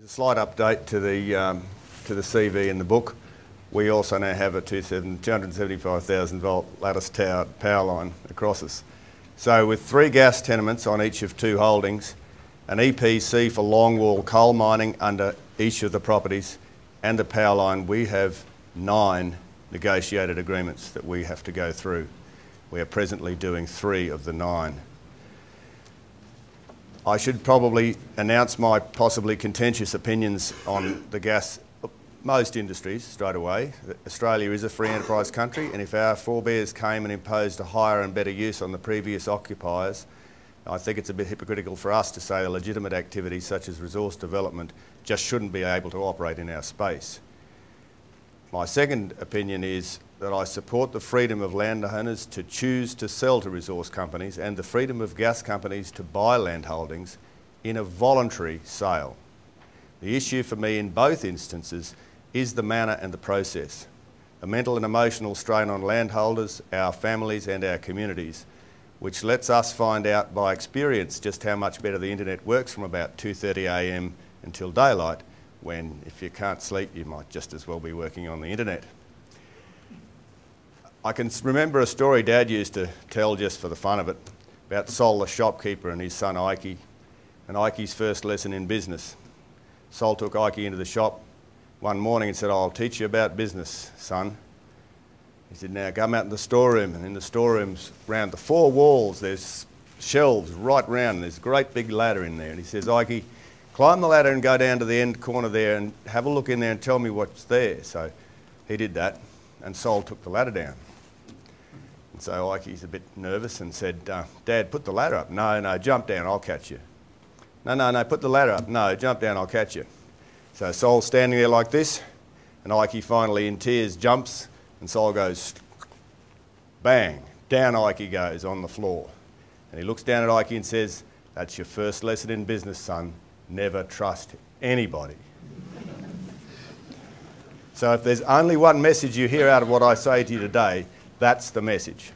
A slight update to the CV in the book. We also now have a 275,000 volt lattice tower power line across us. So with 3 gas tenements on each of 2 holdings, an EPC for longwall coal mining under each of the properties, and the power line, we have 9 negotiated agreements that we have to go through. We are presently doing 3 of the 9. I should probably announce my possibly contentious opinions on the gas, most industries straight away. Australia is a free enterprise country, and if our forebears came and imposed a higher and better use on the previous occupiers, I think it's a bit hypocritical for us to say a legitimate activity such as resource development just shouldn't be able to operate in our space. My second opinion is that I support the freedom of landowners to choose to sell to resource companies and the freedom of gas companies to buy land holdings in a voluntary sale. The issue for me in both instances is the manner and the process. The mental and emotional strain on landholders, our families and our communities, which lets us find out by experience just how much better the internet works from about 2:30 a.m. until daylight, when if you can't sleep you might just as well be working on the internet. I can remember a story Dad used to tell just for the fun of it about Sol the shopkeeper and his son Ike, and Ike's first lesson in business. Sol took Ike into the shop one morning and said, "I'll teach you about business, son." He said, "Now come out in the storeroom," and in the storerooms round the 4 walls there's shelves right round and there's a great big ladder in there, and he says, "Ike, climb the ladder and go down to the end corner there and have a look in there and tell me what's there." So he did that, and Sol took the ladder down. And so Ike's a bit nervous and said, "Dad, put the ladder up." No, jump down, I'll catch you." No, put the ladder up." "No, jump down, I'll catch you." So Sol's standing there like this, and Ike finally in tears jumps, and Sol goes, bang, down Ike goes on the floor. And he looks down at Ike and says, "That's your first lesson in business, son. Never trust anybody." So if there's only one message you hear out of what I say to you today, that's the message.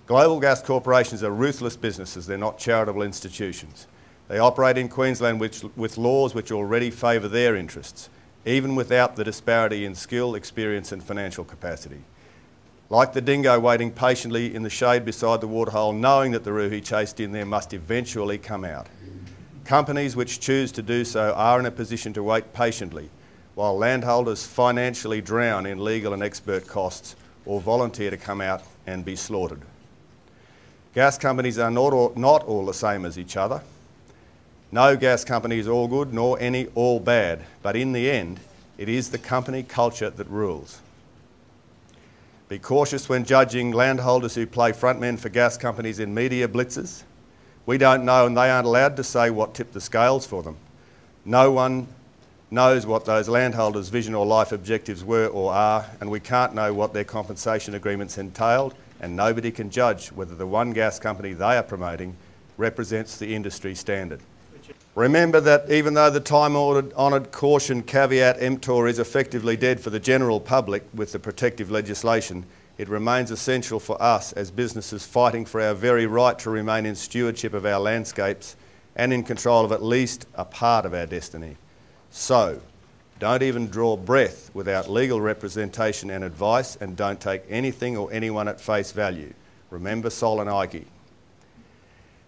Global gas corporations are ruthless businesses. They're not charitable institutions. They operate in Queensland with laws which already favour their interests, even without the disparity in skill, experience and financial capacity. Like the dingo waiting patiently in the shade beside the waterhole, knowing that the roo he chased in there must eventually come out. Companies which choose to do so are in a position to wait patiently, while landholders financially drown in legal and expert costs or volunteer to come out and be slaughtered. Gas companies are not all the same as each other. No gas company is all good, nor any all bad, but in the end, it is the company culture that rules. Be cautious when judging landholders who play frontmen for gas companies in media blitzes. We don't know, and they aren't allowed to say what tipped the scales for them. No one knows what those landholders' vision or life objectives were or are, and we can't know what their compensation agreements entailed, and nobody can judge whether the one gas company they are promoting represents the industry standard. Remember that even though the time-honoured caution caveat emptor is effectively dead for the general public with the protective legislation, it remains essential for us as businesses fighting for our very right to remain in stewardship of our landscapes and in control of at least a part of our destiny. So, don't even draw breath without legal representation and advice, and don't take anything or anyone at face value. Remember Sol and Ike.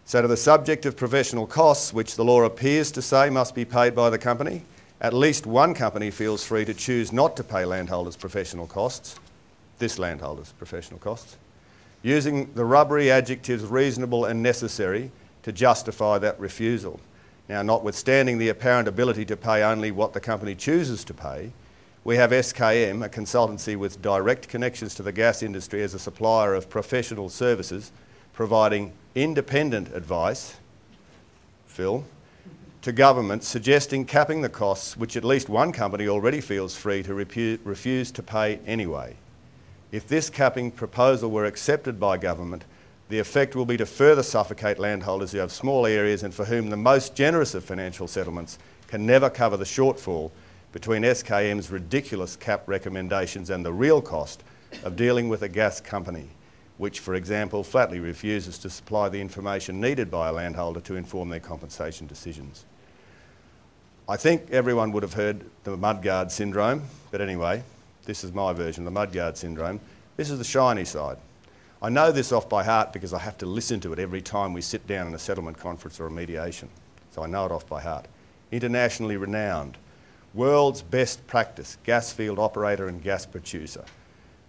So to the subject of professional costs, which the law appears to say must be paid by the company, at least one company feels free to choose not to pay landholders' professional costs, this landholder's professional costs, using the rubbery adjectives reasonable and necessary to justify that refusal. Now, notwithstanding the apparent ability to pay only what the company chooses to pay, we have SKM, a consultancy with direct connections to the gas industry as a supplier of professional services, providing independent advice, Phil, to governments suggesting capping the costs which at least one company already feels free to refuse to pay anyway. If this capping proposal were accepted by government, the effect will be to further suffocate landholders who have small areas and for whom the most generous of financial settlements can never cover the shortfall between SKM's ridiculous cap recommendations and the real cost of dealing with a gas company, which, for example, flatly refuses to supply the information needed by a landholder to inform their compensation decisions. I think everyone would have heard the Mudguard Syndrome, but anyway, this is my version of the Mudguard Syndrome. This is the shiny side. I know this off by heart because I have to listen to it every time we sit down in a settlement conference or a mediation. So I know it off by heart. Internationally renowned, world's best practice gas field operator and gas producer,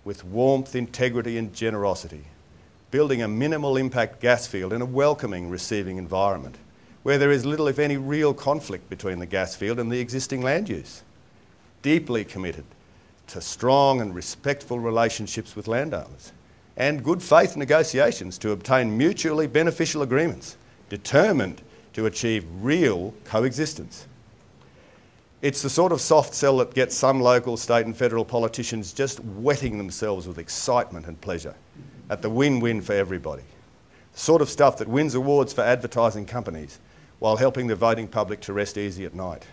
with warmth, integrity and generosity, building a minimal impact gas field in a welcoming receiving environment, where there is little if any real conflict between the gas field and the existing land use. Deeply committed to strong and respectful relationships with landowners, and good faith negotiations to obtain mutually beneficial agreements, determined to achieve real coexistence. It's the sort of soft sell that gets some local, state and federal politicians just wetting themselves with excitement and pleasure at the win-win for everybody. The sort of stuff that wins awards for advertising companies while helping the voting public to rest easy at night.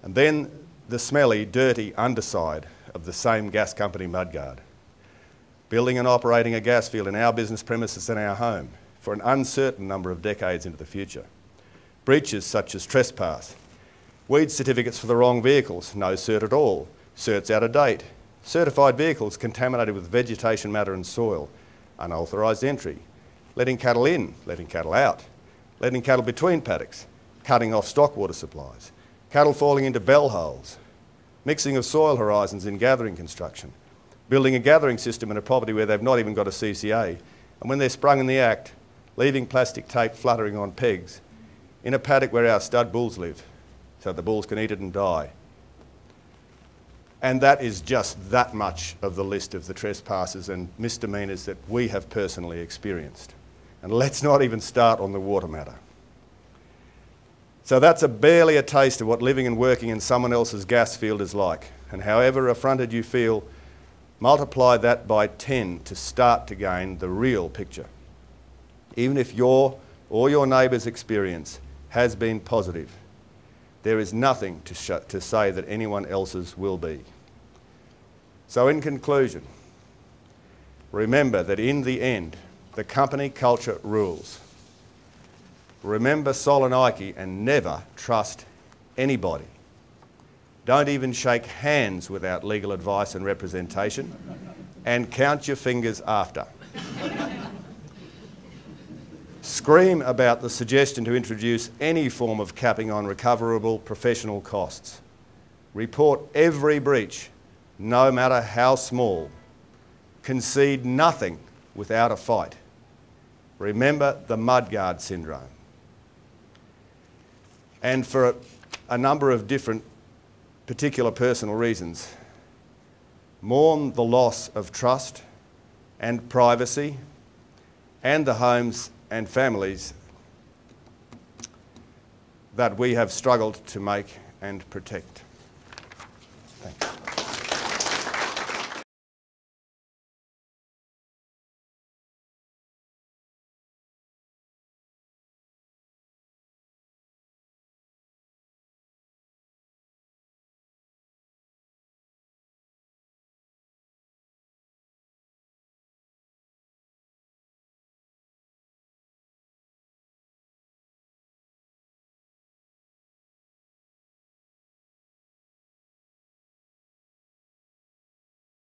And then the smelly, dirty underside of the same gas company Mudguard. Building and operating a gas field in our business premises and our home for an uncertain number of decades into the future. Breaches such as trespass, weed certificates for the wrong vehicles, no cert at all, certs out of date, certified vehicles contaminated with vegetation matter and soil, unauthorised entry, letting cattle in, letting cattle out, letting cattle between paddocks, cutting off stock water supplies, cattle falling into bell holes, mixing of soil horizons in gathering construction, building a gathering system in a property where they've not even got a CCA, and when they're sprung in the act, leaving plastic tape fluttering on pegs in a paddock where our stud bulls live, so the bulls can eat it and die. And that is just that much of the list of the trespasses and misdemeanours that we have personally experienced. And let's not even start on the water matter. So that's barely a taste of what living and working in someone else's gas field is like. And however affronted you feel, multiply that by 10 to start to gain the real picture. Even if your or your neighbour's experience has been positive, there is nothing to say that anyone else's will be. So in conclusion, remember that in the end, the company culture rules. Remember Soloniki and never trust anybody. Don't even shake hands without legal advice and representation, and count your fingers after. Scream about the suggestion to introduce any form of capping on recoverable professional costs. Report every breach, no matter how small. Concede nothing without a fight. Remember the Mudguard Syndrome. And for a number of different particular personal reasons, mourn the loss of trust and privacy and the homes and families that we have struggled to make and protect.